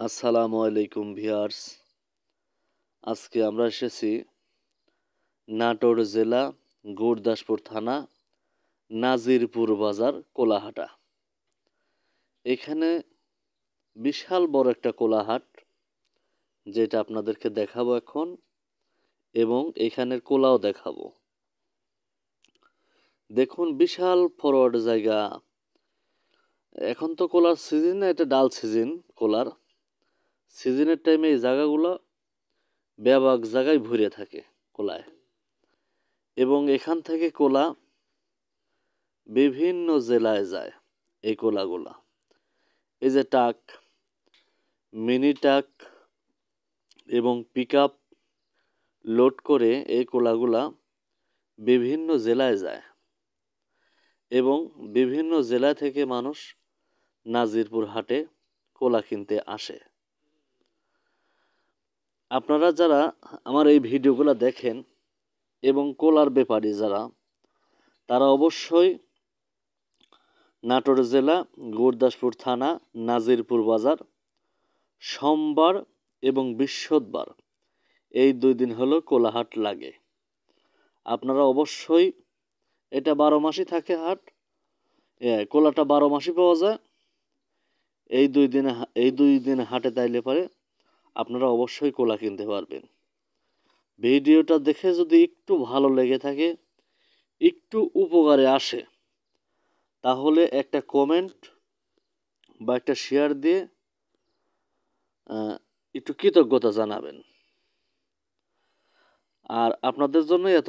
আসসালামু আলাইকুম ভিউয়ার্স। আজকে আমরা এসেছি নাটোর জেলা গুরদাসপুর থানা নাজিরপুর বাজার কোলাহাটা। এখানে বিশাল বড় একটা কোলাহাট, যেটা আপনাদেরকে দেখাবো এখন, এবং এখানের কোলাও দেখাবো। দেখুন, বিশাল ফরওয়ার্ড জায়গা। এখন তো কোলার সিজন না, এটা ডাল সিজন। কোলার সিজনের টাইমে এই জায়গাগুলো ব্যাপক জায়গায় ভরে থাকে কোলায়, এবং এখান থেকে কোলা বিভিন্ন জেলায় যায়। এই কোলাগুলা, এই যে ট্রাক, মিনি ট্রাক এবং পিকআপ লোড করে এই কোলাগুলা বিভিন্ন জেলায় যায়, এবং বিভিন্ন জেলা থেকে মানুষ নাজিরপুর হাটে কোলা কিনতে আসে। আপনারা যারা আমার এই ভিডিওগুলো দেখেন এবং কোলার ব্যাপারী যারা, তারা অবশ্যই নাটোর জেলা গুরদাসপুর থানা নাজিরপুর বাজার সোমবার এবং বৃহস্পতিবার এই 2 দিন হলো কোলাহাট লাগে। আপনারা অবশ্যই, এটা 12 মাসই থাকে হাট, কোলাটা 12 মাসই পাওয়া যায়। এই দুই দিন হাটে তাইলে পারে আপনারা অবশ্যই কোলা কিনতে পারবেন। ভিডিওটা দেখে যদি একটু ভালো লেগে থাকে, একটু উপকারে আসে, তাহলে একটা কমেন্ট বা একটা শেয়ার দিয়ে একটু কৃতজ্ঞতা জানাবেন। আর আপনাদের জন্য এত